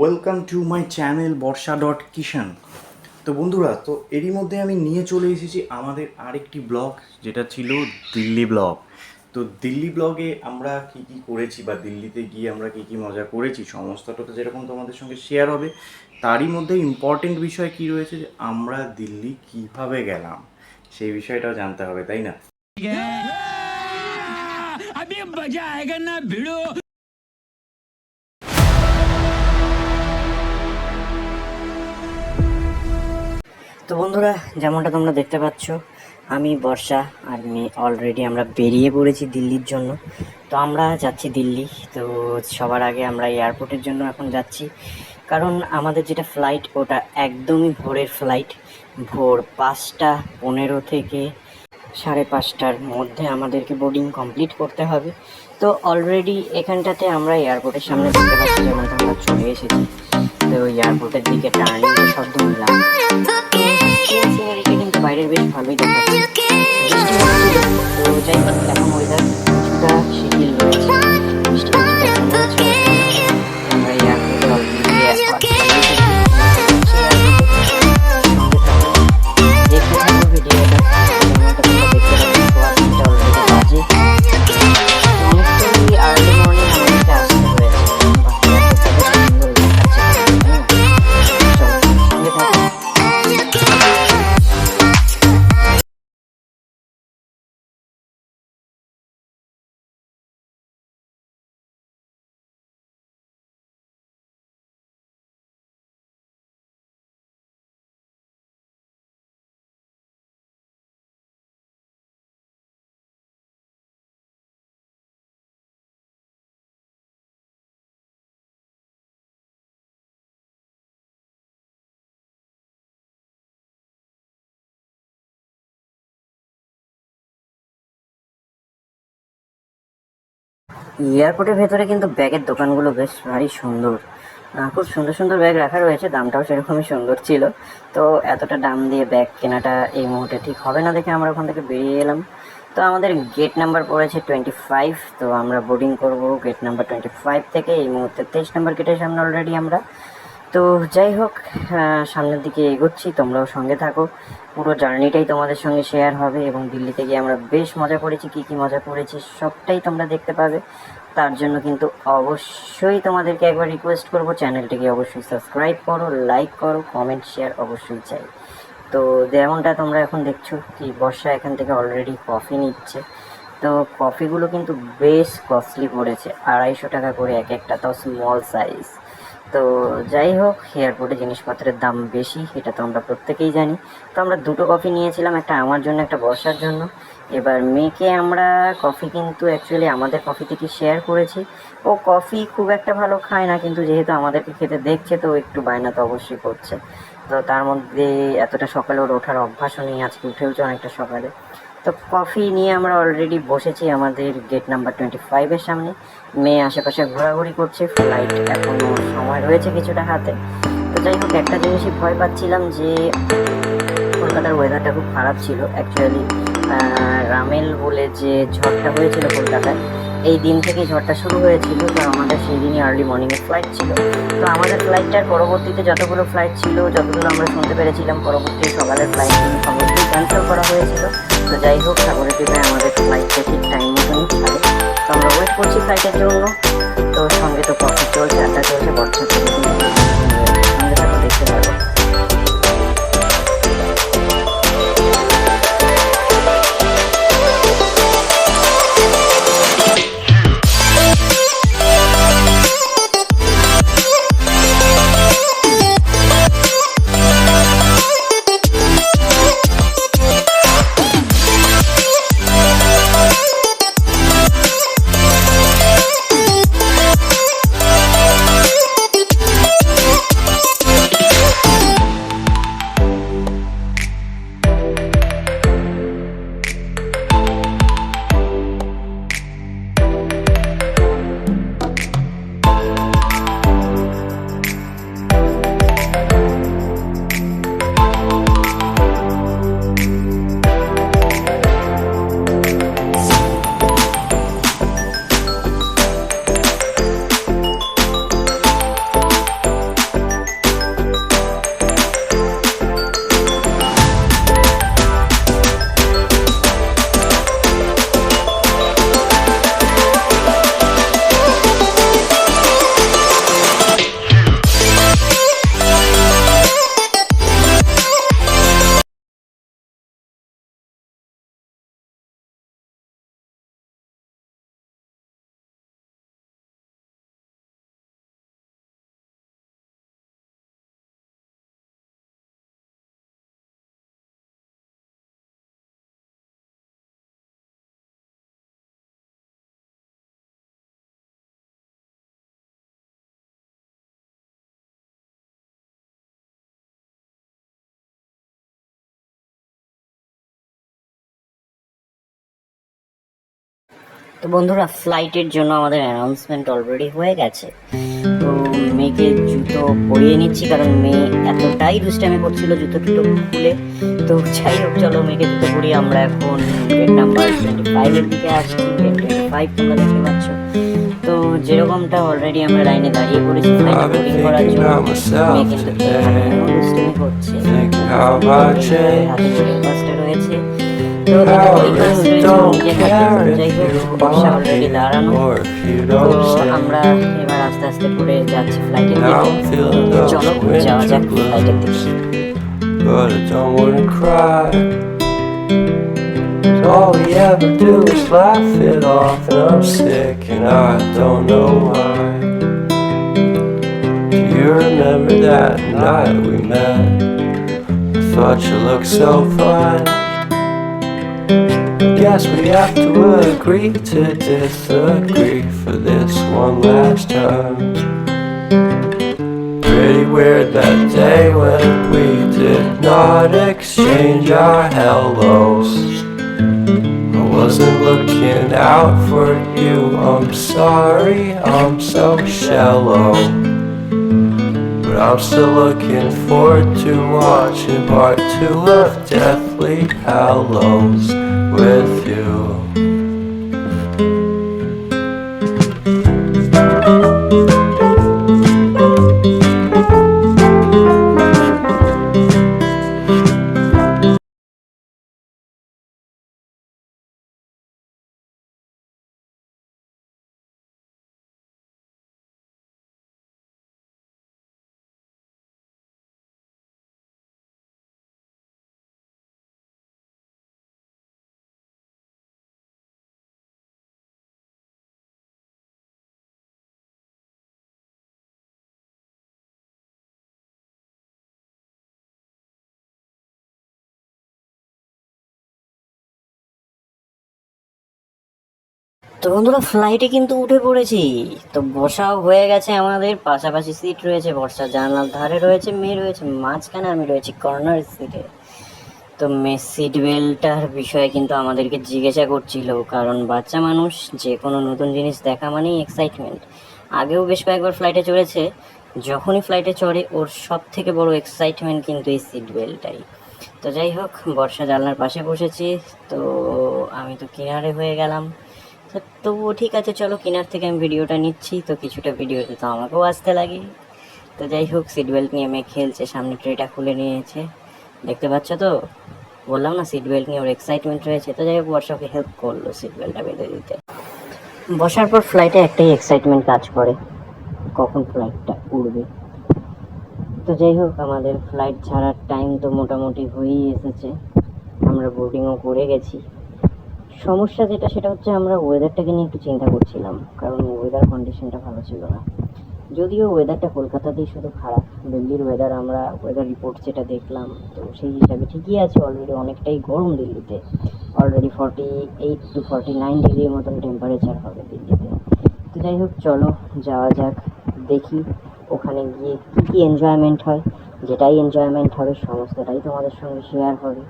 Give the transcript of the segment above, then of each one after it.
Welcome to my channel বর্ষা.কিষান। তো বন্ধুরা, তো এরই মধ্যে আমি নিয়ে চলে এসেছি আমাদের আরেকটি ব্লগ, যেটা ছিল দিল্লি ব্লগ। তো দিল্লি ব্লগে আমরা কী কী করেছি বা দিল্লিতে গিয়ে আমরা কী কী মজা করেছি সমস্তটা তো যেরকম তোমাদের সঙ্গে শেয়ার হবে, তারই মধ্যে ইম্পর্টেন্ট বিষয় কী রয়েছে যে আমরা দিল্লি কীভাবে গেলাম সেই বিষয়টাও জানতে হবে, তাই না? তো বন্ধুরা, যেমনটা তোমরা দেখতে পাচ্ছ, আমি বর্ষা আর মেয়ে অলরেডি আমরা বেরিয়ে পড়েছি দিল্লির জন্য। তো আমরা যাচ্ছি দিল্লি। তো সবার আগে আমরা এয়ারপোর্টের জন্য এখন যাচ্ছি, কারণ আমাদের যেটা ফ্লাইট ওটা একদমই ভোরের ফ্লাইট। ভোর 5:15 থেকে 5:30টার মধ্যে আমাদেরকে বোর্ডিং কমপ্লিট করতে হবে। তো অলরেডি এখানটাতে আমরা এয়ারপোর্টের সামনে দেখতে পাচ্ছি, যেমনটা আমরা চলে এসেছি। তো এয়ারপোর্টের দিকে টার্নিংয়ের শব্দ নিলাম। সিনারিটা কিন্তু বাইরের বেশ ভালোই দেখাচ্ছে। বৃষ্টি হচ্ছিল, তো যাই হোক এখন ওয়েদার কিছুটা শিথিল রয়েছে। বৃষ্টি আমরা এয়ারপোর্টে অলরেডি দেখতে থাকবো ভিডিওটা। বাজে অনেকটাই আর্লি মর্নিং আমাদেরকে আসতে হয়েছে। সুন্দর দেখাচ্ছে, সঙ্গে থাকবো। এয়ারপোর্টের ভেতরে কিন্তু ব্যাগের দোকানগুলো বেশ ভারী সুন্দর। খুব সুন্দর সুন্দর ব্যাগ রাখা রয়েছে, দামটাও সেরকমই সুন্দর ছিল। তো এতটা দাম দিয়ে ব্যাগ কেনাটা এই মুহূর্তে ঠিক হবে না দেখে আমরা ওখান থেকে বেরিয়ে এলাম। তো আমাদের গেট নাম্বার পড়েছে 25। তো আমরা বোর্ডিং করব গেট নাম্বার 25 থেকে। এই মুহূর্তে 23 নাম্বার গেটের সামনে অলরেডি আমরা। তো যাই হোক, সামনের দিকে এগোচ্ছি, তোমরাও সঙ্গে থাকো। পুরো জার্নিটাই তোমাদের সঙ্গে শেয়ার হবে এবং দিল্লিতে গিয়ে আমরা বেশ মজা করেছি, কী কী মজা করেছি সবটাই তোমরা দেখতে পাবে। তার জন্য কিন্তু অবশ্যই তোমাদেরকে একবার রিকোয়েস্ট করবো, চ্যানেলটিকে অবশ্যই সাবস্ক্রাইব করো, লাইক করো, কমেন্ট শেয়ার অবশ্যই চাই। তো যেমনটা তোমরা এখন দেখছো কি বর্ষা এখান থেকে অলরেডি কফি নিচ্ছে। তো কফিগুলো কিন্তু বেশ কস্টলি পড়েছে, 250 টাকা করে এক একটা, তাও স্মল সাইজ। তো যাই হোক, এয়ারপোর্টে জিনিসপত্রের দাম বেশি, এটা তো আমরা প্রত্যেকেই জানি। তো আমরা দুটো কফি নিয়েছিলাম, একটা আমার জন্য, একটা বর্ষার জন্য। এবার মেয়েকে আমরা কফি কিন্তু অ্যাকচুয়ালি আমাদের কফি থেকে শেয়ার করেছি। ও কফি খুব একটা ভালো খায় না, কিন্তু যেহেতু আমাদেরকে খেতে দেখছে তো একটু বায়না তো অবশ্যই করছে। তো তার মধ্যে এতটা সকালে ওর ওঠার অভ্যাসও নেই, আজকে উঠেওছে অনেকটা সকালে। তো কফি নিয়ে আমরা অলরেডি বসেছি আমাদের গেট নাম্বার 25-এর সামনে। মেয়ে আশেপাশে ঘোরাঘুরি করছে, ফ্লাইট এখনও সময় রয়েছে কিছুটা হাতে। তো যাই হোক, একটা জিনিসই ভয় পাচ্ছিলাম যে কলকাতার ওয়েদারটা খুব খারাপ ছিল অ্যাকচুয়ালি। রামেল বলে যে ঝড়টা হয়েছিল কলকাতায়, এই দিন থেকেই ঝড়টা শুরু হয়েছিল। তো আমাদের সেই দিনই আর্লি মর্নিংয়ে ফ্লাইট ছিল। তো আমাদের ফ্লাইটটার পরবর্তীতে যতগুলো ফ্লাইট ছিল, যতগুলো আমরা শুনতে পেরেছিলাম, পরবর্তী সকালের ফ্লাইটগুলো সমস্তই ক্যান্সেল করা হয়েছিল। তো যাই হোক, সাগরের কৃপায় আমাদের ফ্লাইটটা ঠিক টাইম মতনই ছাড়ে। তো আমরা ওয়েট করছি ফ্লাইটের জন্য। তো সঙ্গে তো কফি চলছে, আড্ডা চলছে, বর্ষা চলছে, সঙ্গে থাকো, দেখতে পারবো। তো বন্ধুরা, ফ্লাইটের জন্য আমাদের অ্যানাউন্সমেন্ট অলরেডি হয়ে গেছে। তো মেয়েকে জুতো পরিয়ে নিচ্ছি, কারণ মেয়ে এতটাই দুষ্টামি করছিল জুতো টুতো খুলে। তো যাই হোক, চলো মেয়েকে জুতো পরিয়ে আমরা এখন গেট নাম্বার 25-এর দিকে আসছি। গেট 25 তোমরা দেখতে পাচ্ছ। তো যেরকমটা অলরেডি আমরা লাইনে দাঁড়িয়ে পড়েছি ফ্লাইট বোর্ডিং করার জন্য। মেয়ে কিন্তু এখানেও দুষ্টামি করছে, হাতে বোর্ডিং পাসটা রয়েছে। তো এটা বোর্ডিং পাস রয়েছে নিজের হাতে। যাই হোক, বর্ষা অলরেডি দাঁড়ানো। তো আমরা এবার আস্তে আস্তে করে যাচ্ছি ফ্লাইটের দিকে। চলো যাওয়া যাক ফ্লাইটের দিকে। But I don't wanna cry. All we ever do is laugh it off, and I'm sick and I don't know why. Do you remember that night we met? I thought you looked so fine. Guess we have to agree to disagree for this one last time. Pretty weird that day when we did not exchange our hellos. I wasn't looking out for you, I'm sorry, I'm so shallow. But I'm still looking forward to watching part 2 of Deathly Hallows with you. তো বন্ধুরা, ফ্লাইটে কিন্তু উঠে পড়েছি। তো বসাও হয়ে গেছে আমাদের, পাশাপাশি সিট রয়েছে। বর্ষা জানালার ধারে রয়েছে, মেয়ে রয়েছে মাঝখানে, আমি রয়েছি কর্নার সিটে। তো মেয়ে সিট বেল্টটার বিষয়ে কিন্তু আমাদেরকে জিজ্ঞাসা করছিল, কারণ বাচ্চা মানুষ যে কোনো নতুন জিনিস দেখা মানেই এক্সাইটমেন্ট। আগেও বেশ কয়েকবার ফ্লাইটে চড়েছে, যখনই ফ্লাইটে চড়ে ওর সব থেকে বড় এক্সাইটমেন্ট কিন্তু এই সিট বেল্টটাই। তো যাই হোক, বর্ষা জানলার পাশে বসেছি, তো আমি তো কিনারে হয়ে গেলাম। তবুও ঠিক আছে, চলো কিনার থেকে আমি ভিডিওটা নিচ্ছি, তো কিছুটা ভিডিওতে তো আমাকেও আসতে লাগে। তো যাই হোক, সিট বেল্ট নিয়ে মেয়ে খেলছে, সামনে ট্রেটা খুলে নিয়েছে, দেখতে পাচ্ছ তো। বললাম না, সিট বেল্ট নিয়ে ওর এক্সাইটমেন্ট রয়েছে। তো যাই হোক, বর্ষাকে হেল্প করলো সিট বেল্টটা বেঁধে দিতে। বসার পর ফ্লাইটে একটাই এক্সাইটমেন্ট কাজ করে, কখন ফ্লাইটটা উড়বে। তো যাই হোক, আমাদের ফ্লাইট ছাড়ার টাইম তো মোটামুটি হয়েই এসেছে, আমরা বোর্ডিংও করে গেছি। সমস্যা যেটা, সেটা হচ্ছে আমরা ওয়েদারটাকে নিয়ে একটু চিন্তা করছিলাম, কারণ ওয়েদার কন্ডিশনটা ভালো ছিল না। যদিও ওয়েদারটা কলকাতাতেই শুধু খারাপ, দিল্লির ওয়েদার আমরা ওয়েদার রিপোর্ট যেটা দেখলাম, তো সেই হিসাবে ঠিকই আছে। অলরেডি অনেকটাই গরম দিল্লিতে, অলরেডি 48 to 49 ডিগ্রির মতন টেম্পারেচার হবে দিল্লিতে। তো যাই হোক, চলো যাওয়া যাক, দেখি ওখানে গিয়ে কী কী এনজয়মেন্ট হয়। যেটাই এনজয়মেন্ট হবে সমস্তটাই তোমাদের সঙ্গে শেয়ার হবে।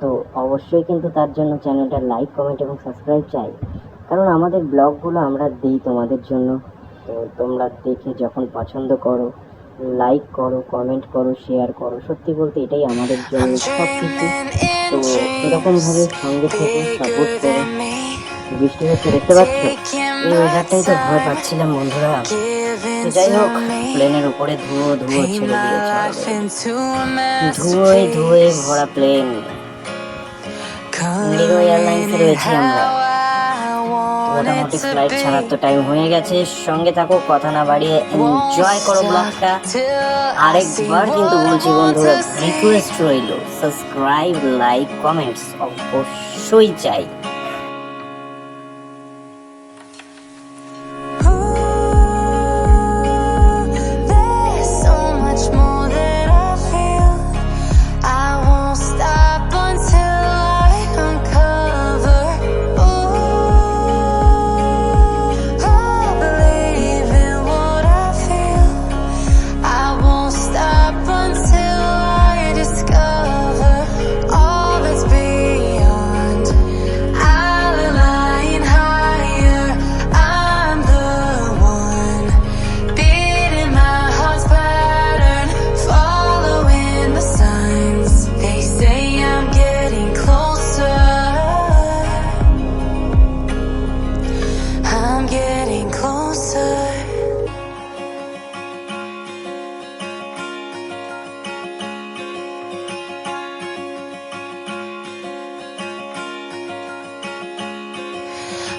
তো অবশ্যই কিন্তু তার জন্য চ্যানেলটা লাইক, কমেন্ট এবং সাবস্ক্রাইব চাই, কারণ আমাদের ব্লগগুলো আমরা দিই তোমাদের জন্য। তো তোমরা দেখে যখন পছন্দ করো, লাইক করো, কমেন্ট করো, শেয়ার করো, সত্যি বলতে এটাই আমাদের জন্য সব কিছু। তো এরকমভাবে সঙ্গে থেকে সাপোর্ট করো। বৃষ্টি হচ্ছে, দেখতে পাচ্ছ, এই ওয়েদারটাই তো ভয় পাচ্ছিলাম বন্ধুরা। তো যাই হোক, প্লেনের উপরে ধুয়ো ধুয়ো ছেড়ে দিয়েছে, ধুয়োয় ধুয়োয় ভরা প্লেন। ইন্ডিগো এয়ারলাইন্সে রয়েছি আমরা। মোটামুটি ফ্লাইট ছাড়ার তো টাইম হয়ে গেছে। সঙ্গে থাকো, কথা না বাড়িয়ে এনজয় করো ব্লগটা। আরেকবার কিন্তু বলছি বন্ধুরা, রিকোয়েস্ট রইল, সাবস্ক্রাইব, লাইক, কমেন্টস অবশ্যই চাই। I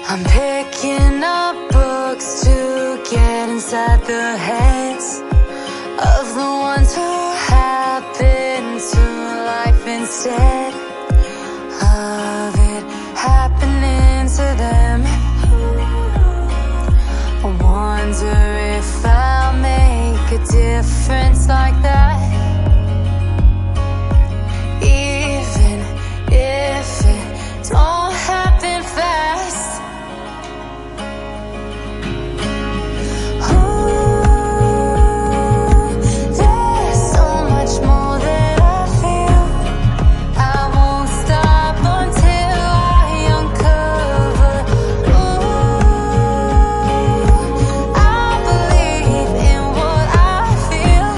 I'm picking up books to get inside the heads of the ones who happen to life instead of it happening to them. I wonder if I'll make a difference like that, even if it don't happen fast. Ooh, there's so much more that I feel. I won't stop until I uncover. Ooh, I believe in what I feel.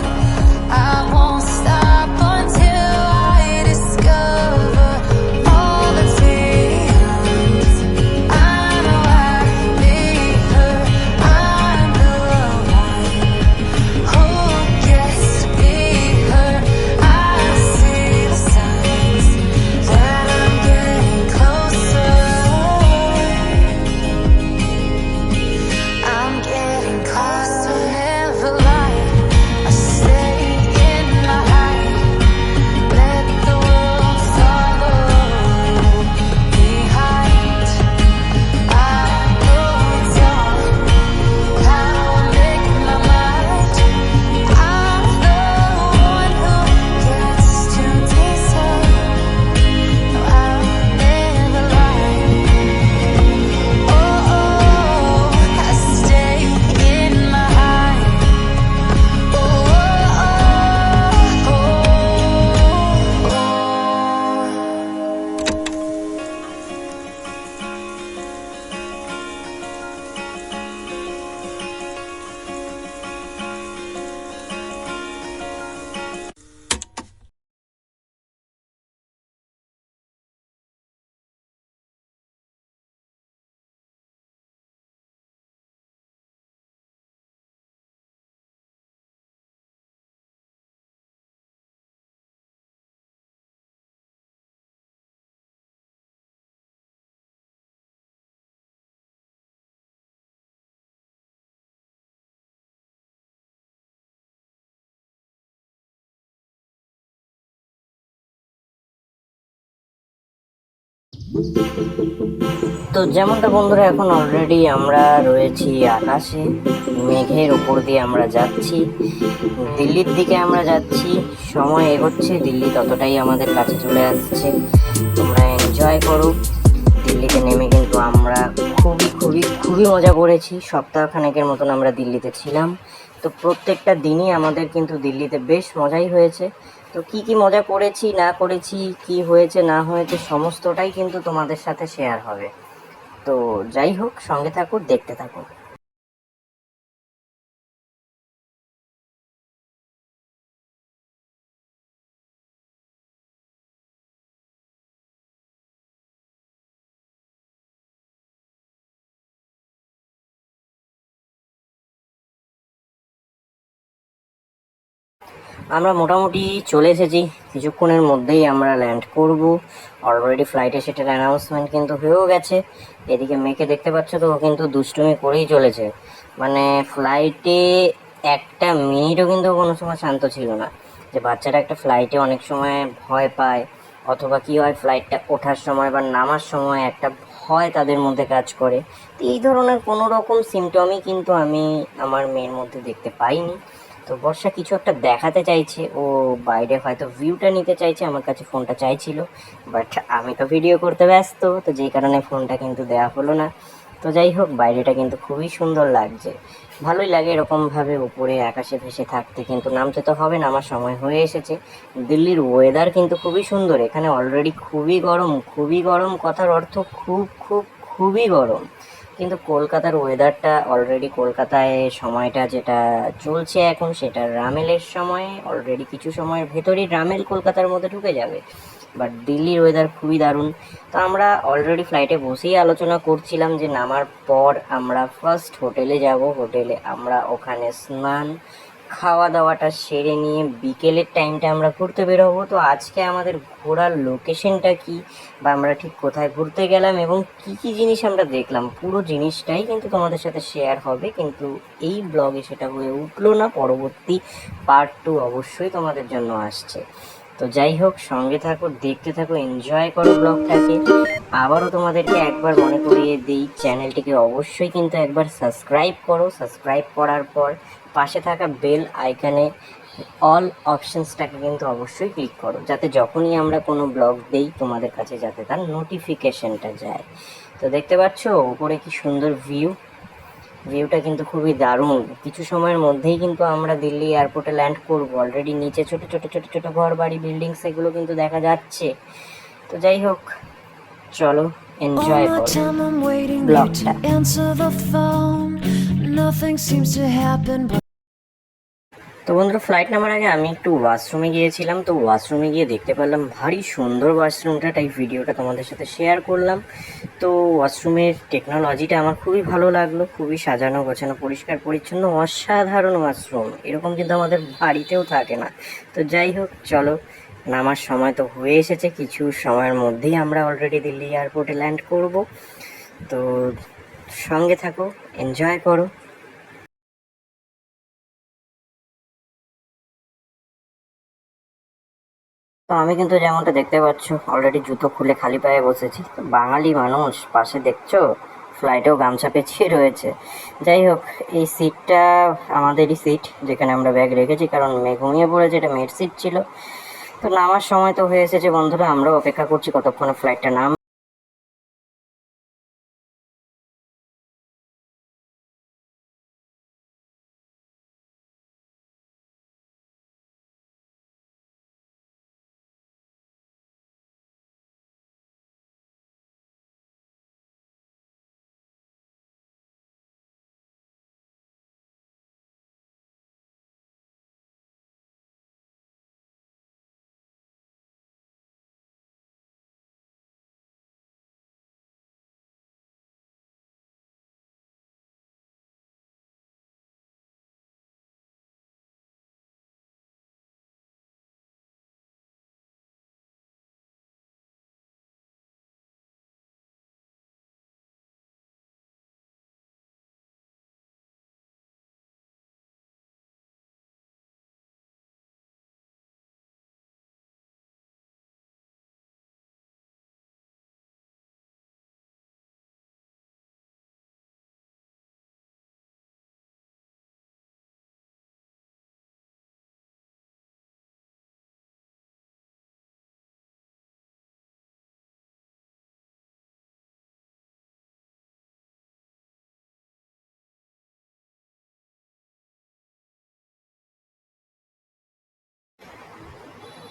I won't stop until I discover all that's beyond. I know I'll be her. I'm the one who gets to be her. I see the signs that I'm getting closer. I'm getting closer. Never lie. I stay in my hide. Let the world follow behind. I know it's all how I make my mind. I'm the one who gets to decide. No, I'll never lie. Oh, I stay in my hide. Oh, তো যেমনটা বন্ধুরা এখন already আমরা রয়েছি আকাশে, মেঘের উপর দিয়ে আমরা যাচ্ছি, দিল্লির দিকে আমরা যাচ্ছি। সময় এগোচ্ছে, দিল্লি ততটাই আমাদের কাছে চলে আসছে। তোমরা এনজয় করো। দিল্লিতে নেমে কিন্তু আমরা খুবই খুবই খুবই মজা করেছি। সপ্তাহখানেকের মতন আমরা দিল্লিতে ছিলাম। তো প্রত্যেকটা দিনই আমাদের কিন্তু দিল্লিতে বেশ মজাই হয়েছে। তো কি কি মজা করেছি না করেছি, কি হয়েছে না হয়েছে, সমস্তটাই কিন্তু তোমাদের সাথে শেয়ার হবে। তো যাই হোক, সঙ্গে থাকো, দেখতে থাকো। আমরা মোটামুটি চলে এসেছি, কিছুক্ষণের মধ্যেই আমরা ল্যান্ড করব। অলরেডি ফ্লাইটে সেটার অ্যানাউন্সমেন্ট কিন্তু হয়েও গেছে। এদিকে মেয়েকে দেখতে পাচ্ছ তো, ও কিন্তু দুষ্টুমি করেই চলেছে। মানে ফ্লাইটে একটা মিনিটও কিন্তু কোনো সময় শান্ত ছিল না। যে বাচ্চারা একটা ফ্লাইটে অনেক সময় ভয় পায়, অথবা কী হয়, ফ্লাইটটা ওঠার সময় বা নামার সময় একটা ভয় তাদের মধ্যে কাজ করে। তো এই ধরনের কোনো রকম সিমটমই কিন্তু আমি আমার মেয়ের মধ্যে দেখতে পাইনি। তো বর্ষা কিছু একটা দেখাতে চাইছে, ও বাইরে হয়তো ভিউটা নিতে চাইছে, আমার কাছে ফোনটা চাইছিল, বাট আমি তো ভিডিও করতে ব্যস্ত, তো যেই কারণে ফোনটা কিন্তু দেওয়া হলো না। তো যাই হোক, বাইরেটা কিন্তু খুবই সুন্দর লাগছে, ভালোই লাগে এরকমভাবে উপরে আকাশে ভেসে থাকতে। কিন্তু নামতে তো হবে, নামার সময় হয়ে এসেছে। দিল্লির ওয়েদার কিন্তু খুবই সুন্দর। এখানে অলরেডি খুবই গরম, খুবই গরম কথার অর্থ খুব খুব খুবই গরম। কিন্তু কলকাতার ওয়েদারটা অলরেডি, কলকাতায় সময়টা যেটা চলছে এখন, সেটা রামেলের সময়, অলরেডি কিছু সময়ের ভেতরেই রামেল কলকাতার মধ্যে ঢুকে যাবে। বাট দিল্লির ওয়েদার খুবই দারুণ। তো আমরা অলরেডি ফ্লাইটে বসেই আলোচনা করছিলাম যে নামার পর আমরা ফার্স্ট হোটেলে যাব। হোটেলে আমরা ওখানে স্নান খাওয়া দাওয়াটা সেরে নিয়ে বিকেলের টাইমটা আমরা ঘুরতে বেরোবো। তো আজকে আমাদের ঘোরার লোকেশনটা কি, বা আমরা ঠিক কোথায় ঘুরতে গেলাম এবং কি কি জিনিস আমরা দেখলাম, পুরো জিনিসটাই কিন্তু তোমাদের সাথে শেয়ার হবে। কিন্তু এই ব্লগে সেটা হয়ে উঠলো না, পরবর্তী পার্ট 2 অবশ্যই তোমাদের জন্য আসছে। তো যাই হোক, সঙ্গে থাকো, দেখতে থাকো, এনজয় করো ব্লগটাকে। আবারও তোমাদেরকে একবার মনে করিয়ে দিই, চ্যানেলটিকে অবশ্যই কিন্তু একবার সাবস্ক্রাইব করো। সাবস্ক্রাইব করার পর পাশে থাকা বেল আইকনে অল অপশনসটাকে কিন্তু অবশ্যই ক্লিক করো, যাতে যখনই আমরা কোনো ব্লগ দেই তোমাদের কাছে যাতে তার নোটিফিকেশনটা যায়। তো দেখতে পাচ্ছ উপরে কি সুন্দর ভিউটা কিন্তু খুবই দারুণ। কিছু সময়ের মধ্যেই কিন্তু আমরা দিল্লি এয়ারপোর্টে ল্যান্ড করব। অলরেডি নিচে ছোট ছোট ছোট ছোট ঘর বাড়ি বিল্ডিংস এগুলো কিন্তু দেখা যাচ্ছে। তো যাই হোক, চলো All এনজয় my করো time I'm waiting you ব্লগটা। to answer the phone. Nothing seems to happen, but তো বন্ধুরা, ফ্লাইট নামার আগে আমি একটু ওয়াশরুমে গিয়েছিলাম। তো ওয়াশরুমে গিয়ে দেখতে পেলাম ভারী সুন্দর ওয়াশরুমটা, তাই ভিডিওটা তোমাদের সাথে শেয়ার করলাম। তো ওয়াশরুমের টেকনোলজিটা আমার খুবই ভালো লাগলো, খুবই সাজানো গোছানো, পরিষ্কার পরিচ্ছন্ন, অসাধারণ ওয়াশরুম। এরকম কিন্তু আমাদের বাড়িতেও থাকে না। তো যাই হোক, চলো নামার সময় তো হয়ে এসেছে, কিছু সময়ের মধ্যেই আমরা অলরেডি দিল্লি এয়ারপোর্টে ল্যান্ড করব। তো সঙ্গে থাকো, এনজয় করো। তো আমি কিন্তু যেমনটা দেখতে পাচ্ছ অলরেডি জুতো খুলে খালি পায়ে বসেছি। তো বাঙালি মানুষ, পাশে দেখছো ফ্লাইটেও গামছা পেঁচিয়ে রয়েছে। যাই হোক, এই সিটটা আমাদেরই সিট, যেখানে আমরা ব্যাগ রেখেছি, কারণ মেয়ে ঘুমিয়ে পড়েছে, এটা মেয়ের সিট ছিল। তো নামার সময় তো হয়ে এসেছে বন্ধুরা, আমরাও অপেক্ষা করছি কতক্ষণে ফ্লাইটটা নাম।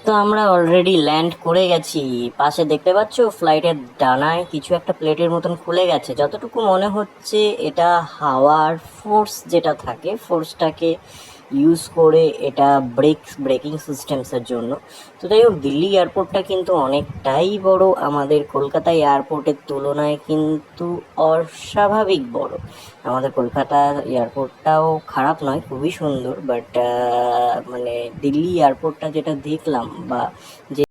তো আমরা অলরেডি ল্যান্ড করে গেছি। পাশে দেখতে পাচ্ছো ফ্লাইটের ডানায় কিছু একটা প্লেটের মতন খুলে গেছে, যতটুকু মনে হচ্ছে এটা হাওয়ার ফোর্স যেটা থাকে, ফোর্সটাকে ইউজ করে এটা ব্রেকিং সিস্টেমসের জন্য। তো যাই হোক, দিল্লি এয়ারপোর্টটা কিন্তু অনেকটাই বড়, আমাদের কলকাতা এয়ারপোর্টের তুলনায় কিন্তু অস্বাভাবিক বড়। আমাদের কলকাতার এয়ারপোর্টটাও খারাপ নয়, খুবই সুন্দর, বাট মানে দিল্লি এয়ারপোর্টটা যেটা দেখলাম বা যে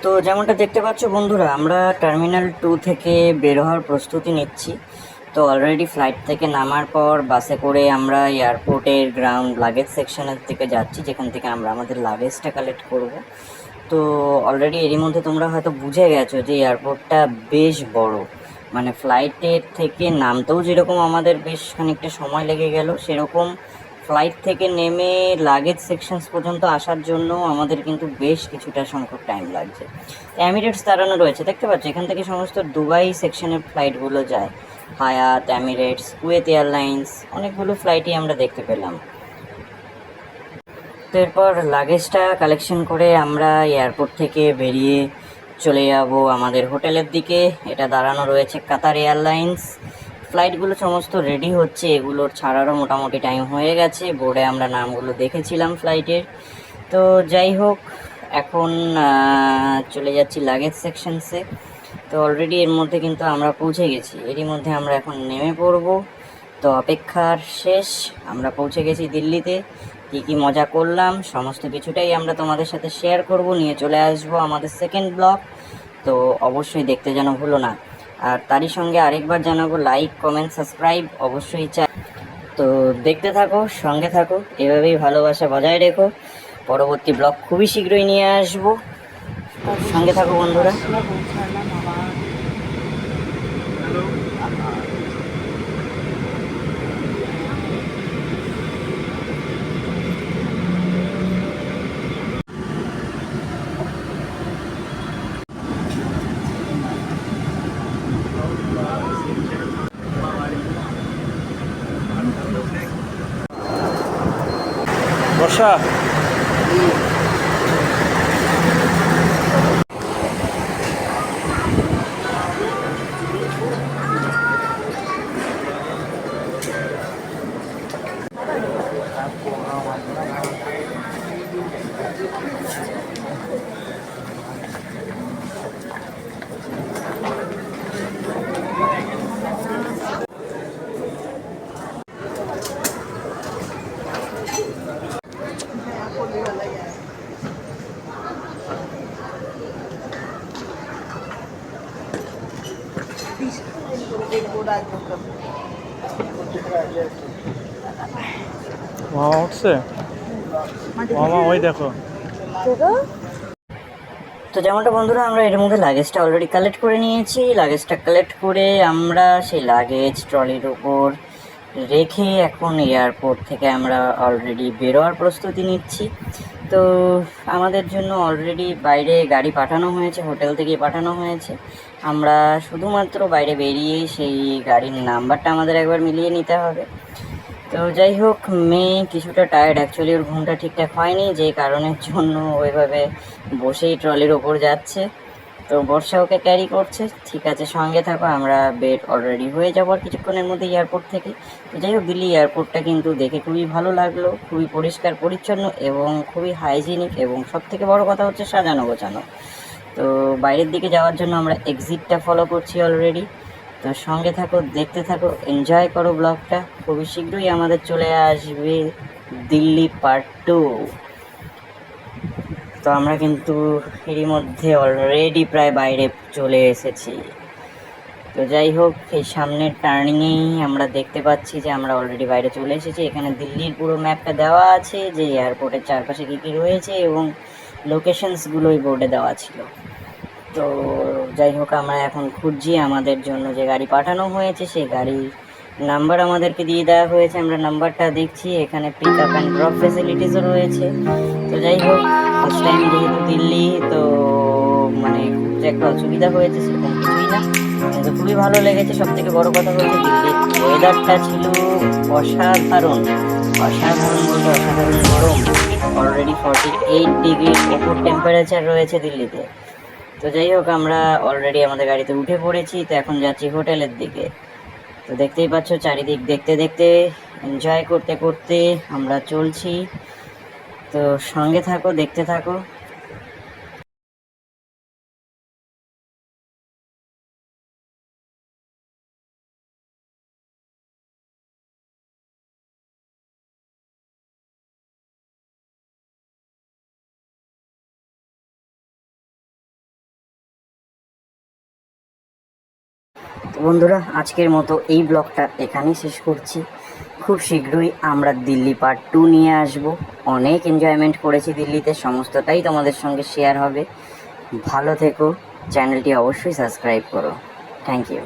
তো যেমনটা দেখতে পাচ্ছ বন্ধুরা, আমরা টার্মিনাল 2 থেকে বের হওয়ার প্রস্তুতি নিচ্ছি। তো অলরেডি ফ্লাইট থেকে নামার পর বাসে করে আমরা এয়ারপোর্টের গ্রাউন্ড লাগেজ সেকশনের দিকে যাচ্ছি, যেখান থেকে আমরা আমাদের লাগেজটা কালেক্ট করব। তো অলরেডি এরই মধ্যে তোমরা হয়তো বুঝে গেছো যে এয়ারপোর্টটা বেশ বড়, মানে ফ্লাইটের থেকে নামতেও যেরকম আমাদের বেশ খানিকটা সময় লেগে গেল, সেরকম ফ্লাইট থেকে নেমে লাগেজ সেকশনস পর্যন্ত আসার জন্য আমাদের কিন্তু বেশ কিছুটা সংখ্যক টাইম লাগছে। এমিরেটস দাঁড়ানো রয়েছে, দেখতে পাচ্ছ এখান থেকে সমস্ত দুবাই সেকশনের ফ্লাইটগুলো যায়, হায়াত, এমিরেটস, কুয়েত এয়ারলাইন্স, অনেকগুলো ফ্লাইটই আমরা দেখতে পেলাম। তো এরপর লাগেজটা কালেকশন করে আমরা এয়ারপোর্ট থেকে বেরিয়ে চলে যাব আমাদের হোটেলের দিকে। এটা দাঁড়ানো রয়েছে কাতার এয়ারলাইন্স। ফ্লাইটগুলো সমস্ত রেডি হচ্ছে, এগুলোর ছাড়ারও মোটামুটি টাইম হয়ে গেছে, বোর্ডে আমরা নামগুলো দেখেছিলাম ফ্লাইটের। তো যাই হোক, এখন চলে যাচ্ছি লাগেজ সেকশনসে। তো অলরেডি এর মধ্যে কিন্তু আমরা পৌঁছে গেছি, এরই মধ্যে আমরা এখন নেমে পড়ব। তো অপেক্ষার শেষ, আমরা পৌঁছে গেছি দিল্লিতে। কী কী মজা করলাম সমস্ত কিছুটাই আমরা তোমাদের সাথে শেয়ার করব, নিয়ে চলে আসবো আমাদের সেকেন্ড ব্লগ। তো অবশ্যই দেখতে যেন ভুলো না। আর তারই সঙ্গে আরেকবার জানাবো, লাইক, কমেন্ট, সাবস্ক্রাইব অবশ্যই চাই। তো দেখতে থাকো, সঙ্গে থাকো, এভাবেই ভালোবাসা বজায় রেখো। পরবর্তী ব্লগ খুবই শীঘ্রই নিয়ে আসবো, সঙ্গে থাকো বন্ধুরা। বর্ষা, মামা উঠছে, মামা ওই দেখো। তো যেমনটা বন্ধুরা, আমরা এর মধ্যে লাগেজটা অলরেডি কালেক্ট করে নিয়েছি। লাগেজটা কালেক্ট করে আমরা সেই লাগেজ ট্রলির উপর রেখে এখন এয়ারপোর্ট থেকে আমরা অলরেডি বেরোয়ার প্রস্তুতি নিচ্ছি। তো আমাদের জন্য অলরেডি বাইরে গাড়ি পাঠানো হয়েছে, হোটেল থেকে পাঠানো হয়েছে। আমরা শুধুমাত্র বাইরে বেরিয়ে সেই গাড়ির নাম্বারটা আমাদের একবার মিলিয়ে নিতে হবে। তো যাই হোক, মেয়ে কিছুটা টায়ার্ড, অ্যাকচুয়ালি ওর ঘুমটা ঠিকঠাক হয়নি, যে কারণের জন্য ওইভাবে বসেই ট্রলির ওপর যাচ্ছে। তো বর্ষা ওকে ক্যারি করছে। ঠিক আছে, সঙ্গে থাকো, আমরা বেড অলরেডি হয়ে যাবো আর কিছুক্ষণের মধ্যে এয়ারপোর্ট থেকে। তো যাই হোক, দিল্লি এয়ারপোর্টটা কিন্তু দেখে খুবই ভালো লাগলো, খুবই পরিষ্কার পরিচ্ছন্ন এবং খুবই হাইজিনিক, এবং সব থেকে বড় কথা হচ্ছে সাজানো গোছানো। তো বাইরের দিকে যাওয়ার জন্য আমরা এক্সিটটা ফলো করছি অলরেডি। তো সঙ্গে থাকো, দেখতে থাকো, এনজয় করো ব্লগটা। খুবই শীঘ্রই আমাদের চলে আসবে দিল্লি পার্ট 2। তো আমরা কিন্তু এরই মধ্যে অলরেডি প্রায় বাইরে চলে এসেছি। তো যাই হোক, এই সামনের টার্নিংয়েই আমরা দেখতে পাচ্ছি যে আমরা অলরেডি বাইরে চলে এসেছি। এখানে দিল্লির পুরো ম্যাপটা দেওয়া আছে, যে এয়ারপোর্টের চারপাশে কী কী রয়েছে এবং লোকেশনসগুলোই বোর্ডে দেওয়া ছিল। তো যাই হোক, আমরা এখন খুঁজছি আমাদের জন্য যে গাড়ি পাঠানো হয়েছে, সেই গাড়ির নাম্বার আমাদেরকে দিয়ে দেওয়া হয়েছে। আমরা নাম্বারটা দেখছি, এখানে পিক আপ অ্যান্ড ড্রপ ফেসিলিটিসও রয়েছে। তো যাই হোক, ফার্স্ট টাইম যেহেতু দিল্লি, তো মানে খুব যে একটা অসুবিধা হয়েছে সেরকম কিছুই না, কিন্তু খুবই ভালো লেগেছে। সব থেকে বড় কথা হচ্ছে দিল্লির ওয়েদারটা ছিল অসাধারণ, অসাধারণ বলতে অসাধারণ গরম। অলরেডি 48 ডিগ্রির ওপর টেম্পারেচার রয়েছে দিল্লিতে। তো যাই হোক, আমরা অলরেডি আমাদের গাড়িতে উঠে পড়েছি। তো এখন যাচ্ছি হোটেলের দিকে। তো দেখতেই পাচ্ছ, চারিদিক দেখতে দেখতে, এনজয় করতে করতে আমরা চলছি। তো সঙ্গে থাকো, দেখতে থাকো। তো বন্ধুরা, আজকের মতো এই ব্লগটা এখানেই শেষ করছি। খুব শীঘ্রই আমরা দিল্লি পার্ট 2 নিয়ে আসব। অনেক এনজয়মেন্ট করেছি দিল্লিতে, সমস্তটাই তোমাদের সঙ্গে শেয়ার হবে। ভালো থেকো, চ্যানেলটি অবশ্যই সাবস্ক্রাইব করো। Thank you.